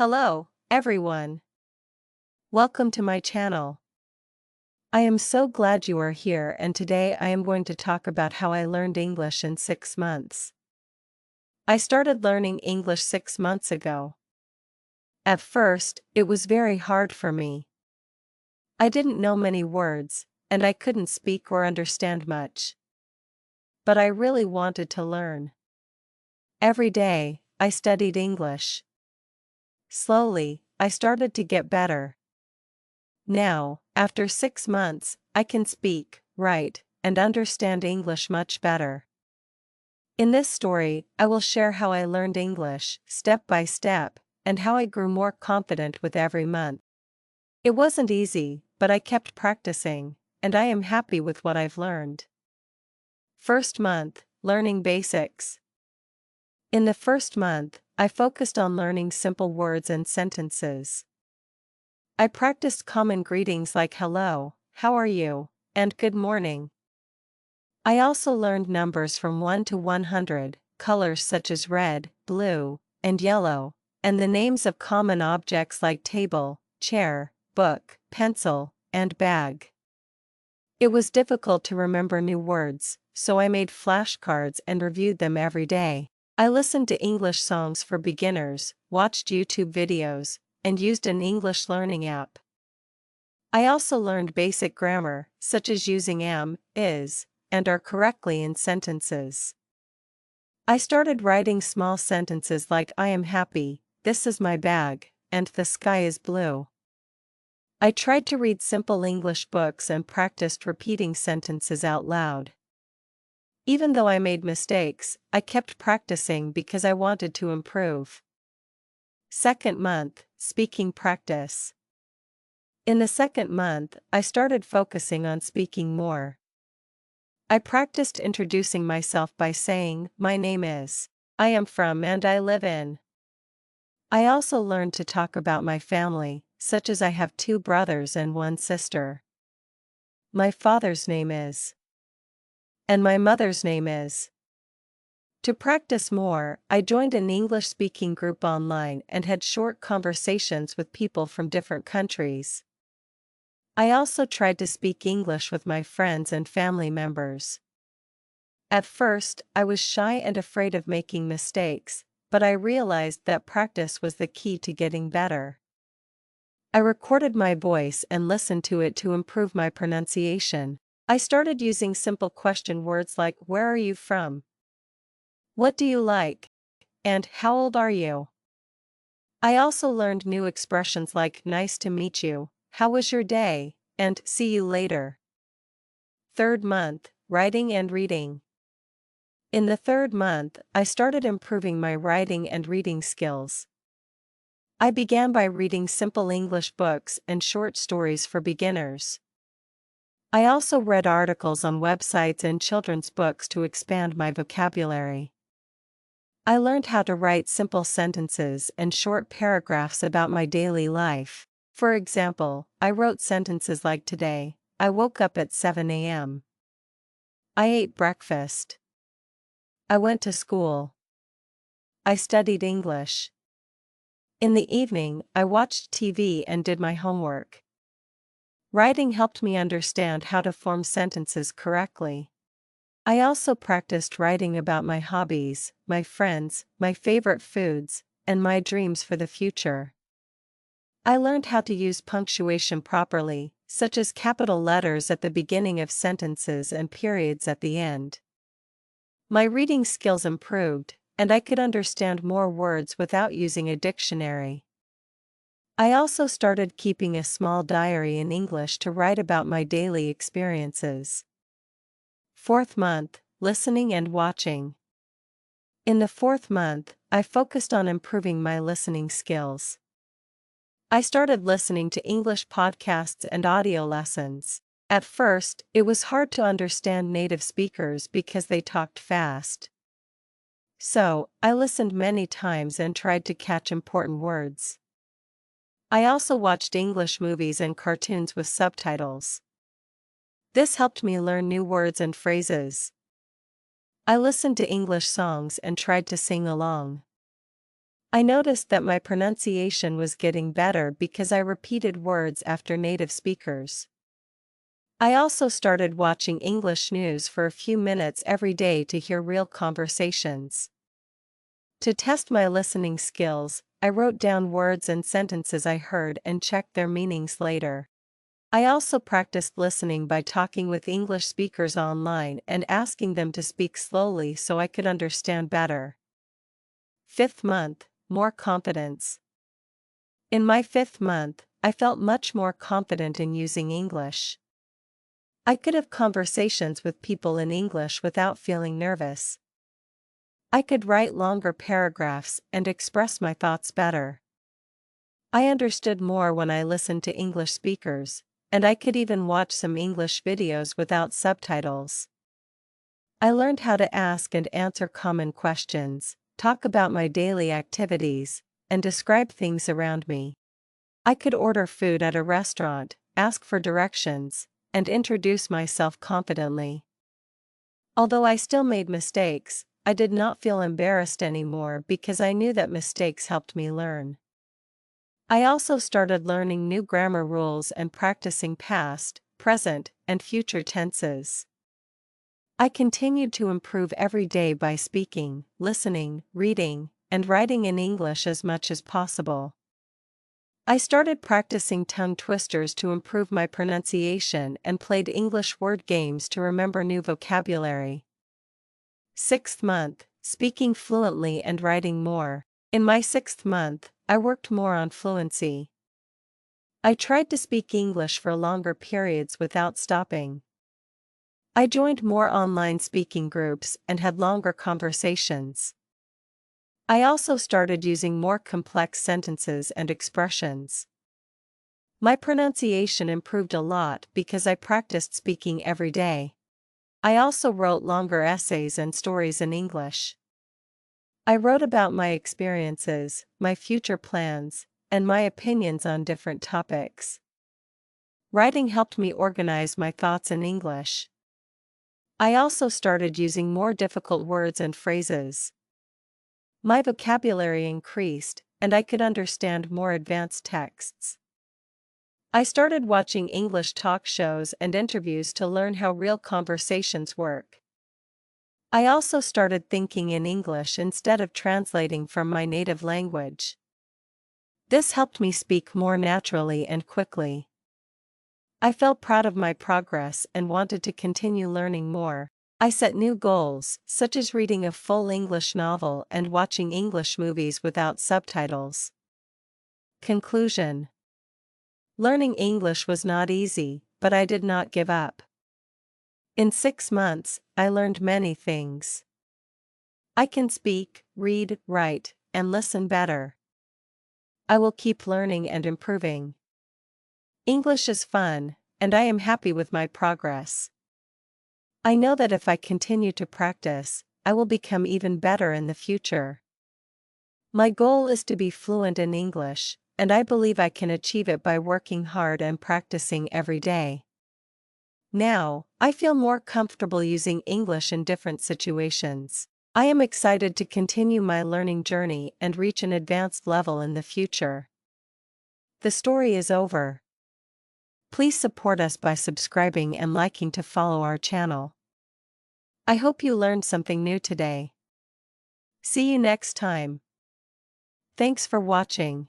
Hello, everyone. Welcome to my channel. I am so glad you are here, and today I am going to talk about how I learned English in 6 months. I started learning English 6 months ago. At first, it was very hard for me. I didn't know many words, and I couldn't speak or understand much. But I really wanted to learn. Every day, I studied English. Slowly, I started to get better. Now, after 6 months, I can speak, write, and understand English much better. In this story, I will share how I learned English, step by step, and how I grew more confident with every month. It wasn't easy, but I kept practicing, and I am happy with what I've learned. First month, learning basics. In the first month, I focused on learning simple words and sentences. I practiced common greetings like hello, how are you, and good morning. I also learned numbers from 1 to 100, colors such as red, blue, and yellow, and the names of common objects like table, chair, book, pencil, and bag. It was difficult to remember new words, so I made flashcards and reviewed them every day. I listened to English songs for beginners, watched YouTube videos, and used an English learning app. I also learned basic grammar, such as using am, is, and are correctly in sentences. I started writing small sentences like I am happy, this is my bag, and the sky is blue. I tried to read simple English books and practiced repeating sentences out loud. Even though I made mistakes, I kept practicing because I wanted to improve. Second month, speaking practice. In the second month, I started focusing on speaking more. I practiced introducing myself by saying, my name is, I am from, and I live in. I also learned to talk about my family, such as I have 2 brothers and 1 sister. My father's name is, and my mother's name is. To practice more, I joined an English-speaking group online and had short conversations with people from different countries. I also tried to speak English with my friends and family members. At first, I was shy and afraid of making mistakes, but I realized that practice was the key to getting better. I recorded my voice and listened to it to improve my pronunciation. I started using simple question words like, where are you from? What do you like? And how old are you? I also learned new expressions like nice to meet you, how was your day, and see you later. Third month, writing and reading. In the third month, I started improving my writing and reading skills. I began by reading simple English books and short stories for beginners. I also read articles on websites and children's books to expand my vocabulary. I learned how to write simple sentences and short paragraphs about my daily life. For example, I wrote sentences like today, I woke up at 7 a.m. I ate breakfast. I went to school. I studied English. In the evening, I watched TV and did my homework. Writing helped me understand how to form sentences correctly. I also practiced writing about my hobbies, my friends, my favorite foods, and my dreams for the future. I learned how to use punctuation properly, such as capital letters at the beginning of sentences and periods at the end. My reading skills improved, and I could understand more words without using a dictionary. I also started keeping a small diary in English to write about my daily experiences. Fourth month, listening and watching. In the fourth month, I focused on improving my listening skills. I started listening to English podcasts and audio lessons. At first, it was hard to understand native speakers because they talked fast. So, I listened many times and tried to catch important words. I also watched English movies and cartoons with subtitles. This helped me learn new words and phrases. I listened to English songs and tried to sing along. I noticed that my pronunciation was getting better because I repeated words after native speakers. I also started watching English news for a few minutes every day to hear real conversations. To test my listening skills, I wrote down words and sentences I heard and checked their meanings later. I also practiced listening by talking with English speakers online and asking them to speak slowly so I could understand better. Fifth month, more confidence. In my fifth month, I felt much more confident in using English. I could have conversations with people in English without feeling nervous. I could write longer paragraphs and express my thoughts better. I understood more when I listened to English speakers, and I could even watch some English videos without subtitles. I learned how to ask and answer common questions, talk about my daily activities, and describe things around me. I could order food at a restaurant, ask for directions, and introduce myself confidently. Although I still made mistakes, I did not feel embarrassed anymore because I knew that mistakes helped me learn. I also started learning new grammar rules and practicing past, present, and future tenses. I continued to improve every day by speaking, listening, reading, and writing in English as much as possible. I started practicing tongue twisters to improve my pronunciation and played English word games to remember new vocabulary. Sixth month, speaking fluently and writing more. In my sixth month, I worked more on fluency. I tried to speak English for longer periods without stopping. I joined more online speaking groups and had longer conversations. I also started using more complex sentences and expressions. My pronunciation improved a lot because I practiced speaking every day. I also wrote longer essays and stories in English. I wrote about my experiences, my future plans, and my opinions on different topics. Writing helped me organize my thoughts in English. I also started using more difficult words and phrases. My vocabulary increased, and I could understand more advanced texts. I started watching English talk shows and interviews to learn how real conversations work. I also started thinking in English instead of translating from my native language. This helped me speak more naturally and quickly. I felt proud of my progress and wanted to continue learning more. I set new goals, such as reading a full English novel and watching English movies without subtitles. Conclusion: learning English was not easy, but I did not give up. In 6 months, I learned many things. I can speak, read, write, and listen better. I will keep learning and improving. English is fun, and I am happy with my progress. I know that if I continue to practice, I will become even better in the future. My goal is to be fluent in English, and I believe I can achieve it by working hard and practicing every day. Now, I feel more comfortable using English in different situations. I am excited to continue my learning journey and reach an advanced level in the future. The story is over. Please support us by subscribing and liking to follow our channel. I hope you learned something new today. See you next time. Thanks for watching.